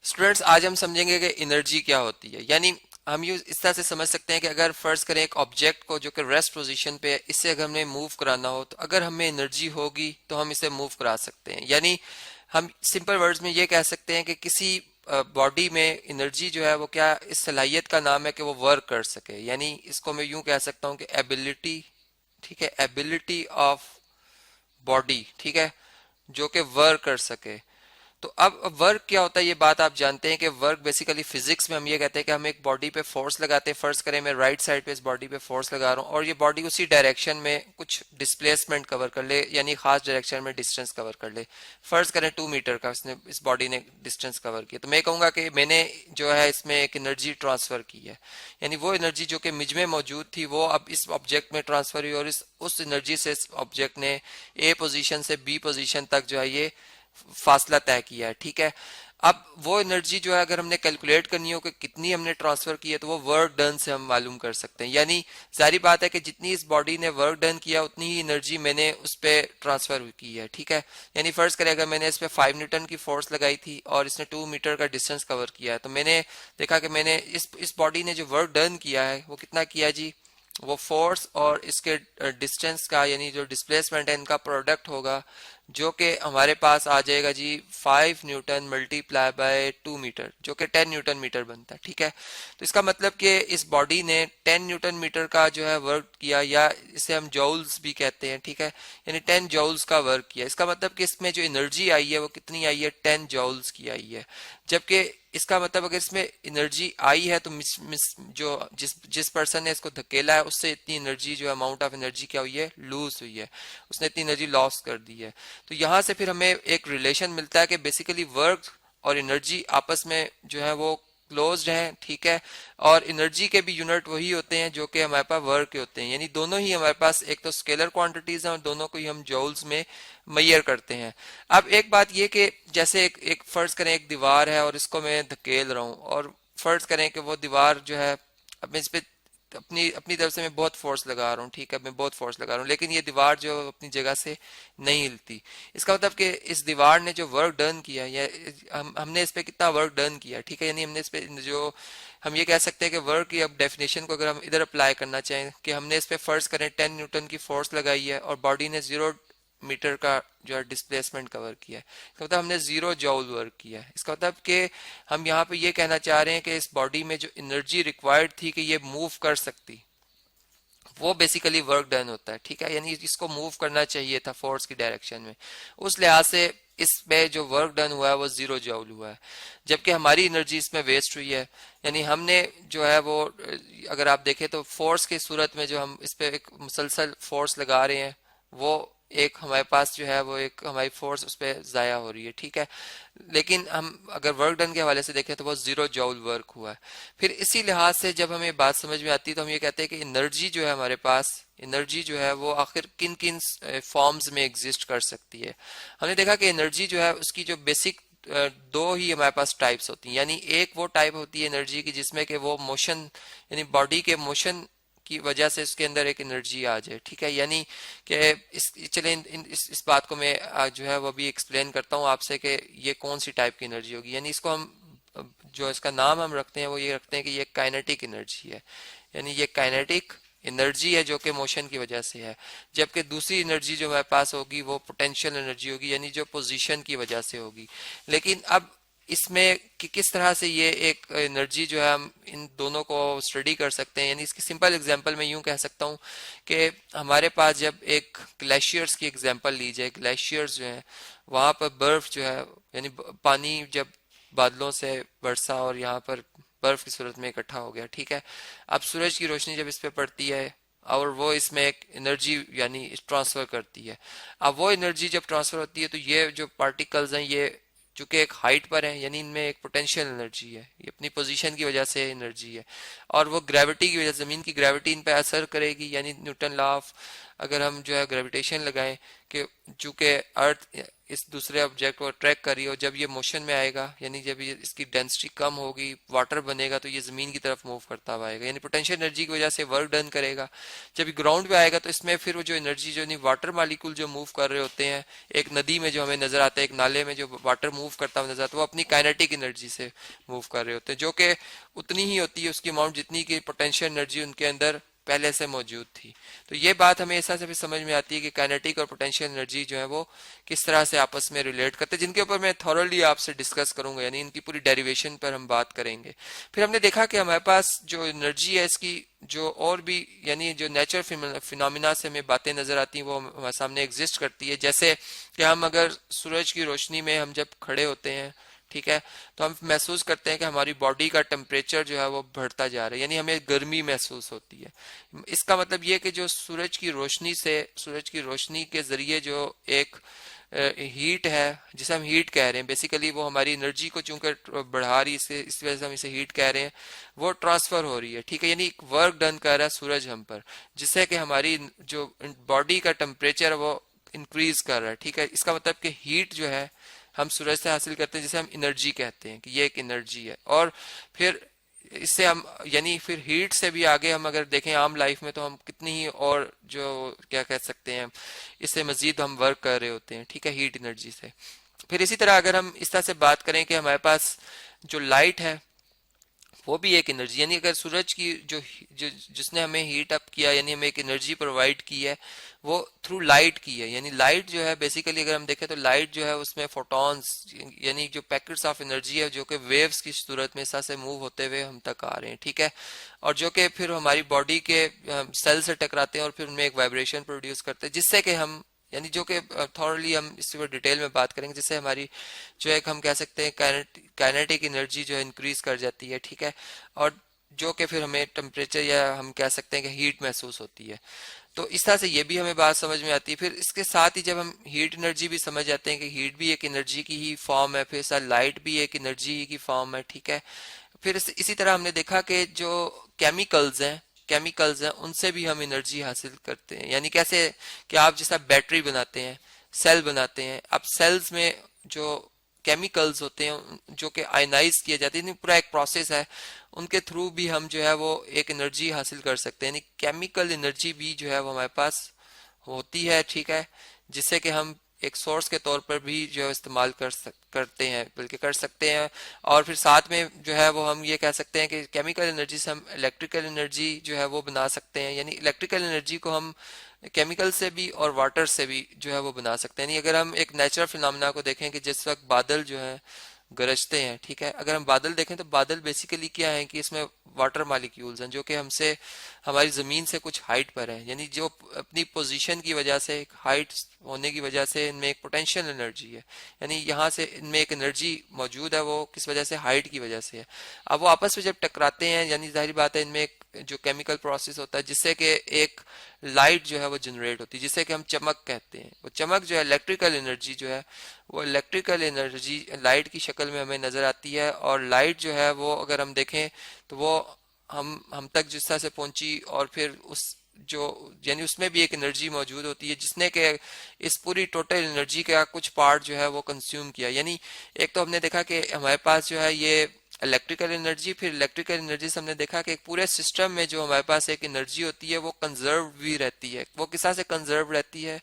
Students, आज हम समझेंगे कि एनर्जी क्या होती है। यानी हम यूज इस तरह से समझ सकते हैं कि अगर फर्ज करें एक ऑब्जेक्ट को जो कि रेस्ट पोजीशन पे है, इससे अगर हमें मूव कराना हो तो अगर हमें एनर्जी होगी तो हम इसे मूव करा सकते हैं। यानी हम सिंपल वर्ड्स में ये कह सकते हैं कि किसी बॉडी में एनर्जी जो है वो क्या, इस सलाहियत का नाम है कि वो वर्क कर सके। यानी इसको मैं यूं कह सकता हूं कि एबिलिटी, ठीक है, एबिलिटी ऑफ बॉडी, ठीक है, जो कि वर्क कर सके। तो अब वर्क क्या होता है ये बात आप जानते हैं कि वर्क बेसिकली फिजिक्स में हम ये कहते हैं कि हम एक बॉडी पे फोर्स लगाते हैं। फर्ज करें मैं राइट साइड पे इस बॉडी पे फोर्स लगा रहा हूँ और ये बॉडी उसी डायरेक्शन में कुछ डिस्प्लेसमेंट कवर कर ले, यानी खास डायरेक्शन में डिस्टेंस कवर कर ले। फर्ज करें 2 मीटर का इसने इस बॉडी ने डिस्टेंस कवर किया, तो मैं कहूंगा कि मैंने जो है इसमें एक एनर्जी ट्रांसफर की है। यानी वो एनर्जी जो कि मुझ में मौजूद थी वो अब इस ऑब्जेक्ट में ट्रांसफर हुई और इस उस एनर्जी से इस ऑब्जेक्ट ने ए पोजीशन से बी पोजीशन तक जो है ये फासला तय किया है, ठीक है। अब वो एनर्जी जो है अगर हमने कैलकुलेट करनी हो कि कितनी हमने ट्रांसफर की है तो वो वर्क डन से हम मालूम कर सकते हैं। यानी सारी बात है कि जितनी इस बॉडी ने वर्क डन किया उतनी ही एनर्जी मैंने उस पर ट्रांसफर की है, ठीक है। यानी फर्ज करें अगर मैंने इस पे 5 न्यूटन की फोर्स लगाई थी और इसने 2 मीटर का डिस्टेंस कवर किया है, तो मैंने देखा कि मैंने इस बॉडी ने जो वर्क डन किया है वो कितना किया जी, वो फोर्स और इसके डिस्टेंस का यानी जो डिस्प्लेसमेंट है इनका प्रोडक्ट होगा, जो कि हमारे पास आ जाएगा जी 5 न्यूटन मल्टीप्लाई बाय 2 मीटर, जो कि 10 न्यूटन मीटर बनता है, ठीक है। तो इसका मतलब कि इस बॉडी ने 10 न्यूटन मीटर का जो है वर्क किया, या इसे हम जॉउल्स भी कहते हैं, ठीक है। यानी 10 जॉउल्स का वर्क किया। इसका मतलब कि इसमें जो एनर्जी आई है वो कितनी आई है, 10 जॉउल्स की आई है। जबकि इसका मतलब अगर इसमें एनर्जी आई है तो जो जिस पर्सन ने इसको धकेला है उससे इतनी एनर्जी जो अमाउंट ऑफ एनर्जी क्या हुई है, लूज हुई है, उसने इतनी एनर्जी लॉस कर दी है। तो यहाँ से फिर हमें एक रिलेशन मिलता है कि बेसिकली वर्क और एनर्जी आपस में जो है वो क्लोज्ड हैं, ठीक है। और एनर्जी के भी यूनिट वही होते हैं जो कि हमारे पास वर्क के होते हैं। यानी दोनों ही हमारे पास एक तो स्केलर क्वांटिटीज हैं और दोनों को ही हम जॉउल्स में मैयर करते हैं। अब एक बात ये कि जैसे एक फर्ज करें एक दीवार है और इसको मैं धकेल रहा हूँ, और फर्ज करें कि वो दीवार जो है, अब मैं इस पे अपनी अपनी तरफ से मैं बहुत फोर्स लगा रहा हूँ, ठीक है, मैं बहुत फोर्स लगा रहा हूँ, लेकिन ये दीवार जो अपनी जगह से नहीं हिलती। इसका मतलब कि इस दीवार ने जो वर्क डन किया या हमने इस पे कितना वर्क डन किया, ठीक है। यानी हमने इस पे जो हम ये कह सकते हैं कि वर्क की अब डेफिनेशन को अगर हम इधर अप्लाई करना चाहें कि हमने इस पे फर्ज करें 10 न्यूटन की फोर्स लगाई है और बॉडी ने 0 मीटर का जो है डिस्प्लेसमेंट कवर किया है, इसका मतलब हमने 0 जॉउल वर्क किया है। इसका मतलब कि हम यहाँ पे ये कहना चाह रहे हैं कि इस बॉडी में जो एनर्जी रिक्वायर्ड थी कि ये मूव कर सकती, वो बेसिकली वर्क डन होता है, ठीक है। यानी इसको मूव करना चाहिए था फोर्स की डायरेक्शन में, उस लिहाज से इसमें जो वर्क डन हुआ है वो 0 जॉउल हुआ है। जबकि हमारी एनर्जी इसमें वेस्ट हुई है। यानी हमने जो है वो अगर आप देखें तो फोर्स की सूरत में जो हम इस पे एक मुसलसल फोर्स लगा रहे हैं वो एक हमारे पास जो है वो एक हमारी फोर्स उस पर जाया हो रही है, ठीक है। लेकिन हम अगर वर्क डन के हवाले से देखें तो वो 0 जॉउल वर्क हुआ है। फिर इसी लिहाज से जब हमें बात समझ में आती है तो हम ये कहते हैं कि एनर्जी जो है हमारे पास, एनर्जी जो है वो आखिर किन किन फॉर्म्स में एग्जिस्ट कर सकती है। हमने देखा कि एनर्जी जो है उसकी जो बेसिक दो ही हमारे पास टाइप्स होती हैं। यानी एक वो टाइप होती है एनर्जी की जिसमें कि वो मोशन, यानी बॉडी के मोशन की वजह से उसके अंदर एक एनर्जी आ जाए, ठीक है। यानी कि चले इस बात को मैं जो है वो भी एक्सप्लेन करता हूँ आपसे कि ये कौन सी टाइप की एनर्जी होगी। यानी इसको हम जो इसका नाम हम रखते हैं वो ये रखते हैं कि ये काइनेटिक एनर्जी है। यानी ये काइनेटिक एनर्जी है जो कि मोशन की वजह से है। जबकि दूसरी एनर्जी जो हमारे पास होगी वो पोटेंशियल एनर्जी होगी, यानी जो पोजीशन की वजह से होगी। लेकिन अब इसमें कि किस तरह से ये एक एनर्जी जो है हम इन दोनों को स्टडी कर सकते हैं। यानी इसकी सिंपल एग्जांपल मैं यूं कह सकता हूं कि हमारे पास जब एक ग्लेशियर्स की एग्जांपल ली जाए, ग्लेशियर्स जो है वहां पर बर्फ जो है, यानी पानी जब बादलों से बरसा और यहाँ पर बर्फ की सूरत में इकट्ठा हो गया, ठीक है। अब सूरज की रोशनी जब इस पे पड़ती है और वो इसमें एक एनर्जी यानी ट्रांसफर करती है। अब वो एनर्जी जब ट्रांसफर होती है तो ये जो पार्टिकल्स हैं ये चूंकि एक हाइट पर है, यानी इनमें एक पोटेंशियल एनर्जी है, ये अपनी पोजीशन की वजह से एनर्जी है। और वो ग्रेविटी की वजह, जमीन की ग्रेविटी इन पे असर करेगी। यानी न्यूटन लॉ ऑफ, अगर हम जो है ग्रेविटेशन लगाएं कि चूंकि अर्थ इस दूसरे ऑब्जेक्ट को ट्रैक कर रही है और जब ये मोशन में आएगा यानी जब ये इसकी डेंसिटी कम होगी, वाटर बनेगा, तो ये जमीन की तरफ मूव करता हुआ आएगा, यानी पोटेंशियल एनर्जी की वजह से वर्क डन करेगा। जब ये ग्राउंड पे आएगा तो इसमें फिर वो जो एनर्जी जो नहीं वाटर मालिक्यूल जो मूव कर रहे होते हैं, एक नदी में जो हमें नजर आता है, एक नाले में जो वाटर मूव करता हुआ नजर आता है, वो अपनी काइनेटिक एनर्जी से मूव कर रहे होते हैं, जो कि उतनी ही होती है उसकी अमाउंट जितनी की पोटेंशियल एनर्जी उनके अंदर पहले से मौजूद थी। तो ये बात हमें ऐसा से भी समझ में आती है कि काइनेटिक और पोटेंशियल एनर्जी जो है वो किस तरह से आपस में रिलेट करते हैं, जिनके ऊपर मैं थॉरली आपसे डिस्कस करूंगा, यानी इनकी पूरी डेरिवेशन पर हम बात करेंगे। फिर हमने देखा कि हमारे पास जो एनर्जी है इसकी जो और भी यानी जो नेचुरल फिनोमिना से हमें बातें नजर आती हैं वो हमारे सामने एग्जिस्ट करती है। जैसे कि हम अगर सूरज की रोशनी में हम जब खड़े होते हैं, ठीक है, तो हम महसूस करते हैं कि हमारी बॉडी का टेम्परेचर जो है वो बढ़ता जा रहा है, यानी हमें गर्मी महसूस होती है। इसका मतलब ये कि जो सूरज की रोशनी से, सूरज की रोशनी के जरिए जो एक हीट है जिसे हम हीट कह रहे हैं, बेसिकली वो हमारी एनर्जी को चूंकि बढ़ा रही है, इस वजह से हम इसे हीट कह रहे हैं, वो ट्रांसफर हो रही है, ठीक है, यानी वर्क डन कर रहा है सूरज हम पर, जिससे कि हमारी जो बॉडी का टेम्परेचर वो इंक्रीज कर रहा है, ठीक है। इसका मतलब कि हीट जो है हम सूरज से हासिल करते हैं, जिसे हम एनर्जी कहते हैं कि ये एक एनर्जी है। और फिर इससे हम यानी फिर हीट से भी आगे हम अगर देखें आम लाइफ में, तो हम कितनी ही और जो क्या कह सकते हैं इससे मजीद हम वर्क कर रहे होते हैं, ठीक है, हीट एनर्जी से। फिर इसी तरह अगर हम इस तरह से बात करें कि हमारे पास जो लाइट है वो भी एक एनर्जी, यानी अगर सूरज की जो जिसने हमें हीट अप किया, यानी हमें एक एनर्जी प्रोवाइड की है, वो थ्रू लाइट की है। यानी लाइट जो है बेसिकली अगर हम देखें तो लाइट जो है उसमें फोटॉन्स यानी जो पैकेट्स ऑफ एनर्जी है जो कि वेव्स की सूरत में ऐसा से मूव होते हुए हम तक आ रहे हैं, ठीक है, और जो कि फिर हमारी बॉडी के सेल से टकराते हैं और फिर उनमें एक वाइब्रेशन प्रोड्यूस करते हैं, जिससे कि हम यानी जो कि थॉरली हम इस पर डिटेल में बात करेंगे, जिससे हमारी जो एक हम कह सकते हैं काइनेटिक एनर्जी जो है इंक्रीज कर जाती है, ठीक है, और जो कि फिर हमें टेम्परेचर या हम कह सकते हैं कि हीट महसूस होती है। तो इस तरह से ये भी हमें बात समझ में आती है। फिर इसके साथ ही जब हम हीट एनर्जी भी समझ जाते हैं कि हीट भी एक एनर्जी की ही फॉर्म है, फिर साथ लाइट भी एक एनर्जी की फॉर्म है, ठीक है। फिर इसी तरह हमने देखा कि जो केमिकल्स हैं उनसे भी हम एनर्जी हासिल करते हैं। यानी कैसे कि आप जैसा बैटरी बनाते हैं, सेल बनाते हैं, अब सेल्स में जो केमिकल्स होते हैं जो कि आयनाइज किए जाते हैं, पूरा एक प्रोसेस है, उनके थ्रू भी हम जो है वो एक एनर्जी हासिल कर सकते हैं। यानी केमिकल एनर्जी भी जो है वो हमारे पास होती है, ठीक है, जिससे कि हम एक सोर्स के तौर पर भी जो है इस्तेमाल करते हैं, बल्कि कर सकते हैं। और फिर साथ में जो है वो हम ये कह सकते हैं कि केमिकल एनर्जी से हम इलेक्ट्रिकल एनर्जी जो है वो बना सकते हैं। यानी इलेक्ट्रिकल एनर्जी को हम केमिकल से भी और वाटर से भी जो है वो बना सकते हैं। यानी अगर हम एक नेचुरल फिनोमेना को देखें कि जिस वक्त बादल जो है गरजते हैं, ठीक है, अगर हम बादल देखें तो बादल बेसिकली क्या है कि इसमें वाटर मालिक्यूल्स हैं जो कि हमसे हमारी जमीन से कुछ हाइट पर है, यानी जो अपनी पोजीशन की वजह से, एक हाइट होने की वजह से इनमें एक पोटेंशियल एनर्जी है, यानी यहाँ से इनमें एक एनर्जी मौजूद है, वो किस वजह से, हाइट की वजह से है। अब वो आपस में जब टकराते हैं, यानी जाहिर बात है इनमें एक जो केमिकल प्रोसेस होता है जिससे कि एक लाइट जो है वो जनरेट होती है, जिससे कि हम चमक कहते हैं। वो चमक जो है इलेक्ट्रिकल एनर्जी जो है वो इलेक्ट्रिकल एनर्जी लाइट की शक्ल में हमें नजर आती है। और लाइट जो है वो अगर हम देखें तो वो हम तक जिस तरह से पहुंची और फिर उस जो यानी उसमें भी एक एनर्जी मौजूद होती है जिसने के इस पूरी टोटल एनर्जी का कुछ पार्ट जो है वो कंज्यूम किया। यानी एक तो हमने देखा कि हमारे पास जो है ये इलेक्ट्रिकल एनर्जी, फिर इलेक्ट्रिकल एनर्जी से हमने देखा कि एक पूरे सिस्टम में जो हमारे पास एक एनर्जी होती है वो कंजर्व भी रहती है। वो किस तरह से कंजर्व रहती है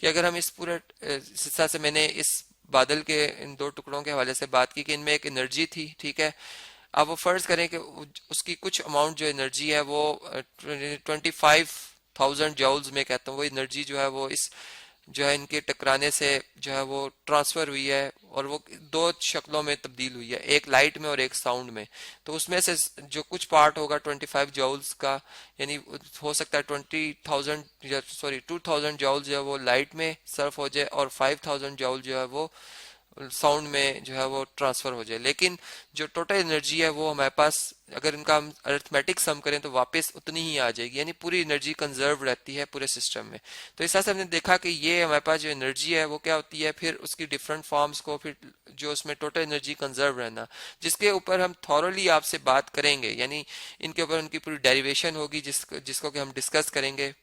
कि अगर हम इस पूरे हिस्सा से, मैंने इस बादल के इन दो टुकड़ों के हवाले से बात की कि इनमें एक एनर्जी थी, ठीक है, अब वो फर्ज करें कि उसकी कुछ अमाउंट जो एनर्जी है वो 25,000 जॉल्स में कहता हूँ, वो एनर्जी जो है वो इस जो है इनके टकराने से जो है वो ट्रांसफर हुई है और वो दो शक्लों में तब्दील हुई है, एक लाइट में और एक साउंड में। तो उसमें से जो कुछ पार्ट होगा 25 जॉल्स का, यानी हो सकता है 2,000 जॉल जो है वो लाइट में सर्फ हो जाए और 5,000 जॉल जो है वो साउंड में जो है वो ट्रांसफर हो जाए। लेकिन जो टोटल एनर्जी है वो हमारे पास अगर इनका हम अरिथमेटिक सम करें तो वापस उतनी ही आ जाएगी, यानी पूरी एनर्जी कंजर्व रहती है पूरे सिस्टम में। तो इस तरह से हमने देखा कि ये हमारे पास जो एनर्जी है वो क्या होती है, फिर उसकी डिफरेंट फॉर्म्स को, फिर जो उसमें टोटल एनर्जी कंजर्व रहना, जिसके ऊपर हम थॉरली आपसे बात करेंगे, यानी इनके ऊपर उनकी पूरी डेरिवेशन होगी जिसको कि हम डिस्कस करेंगे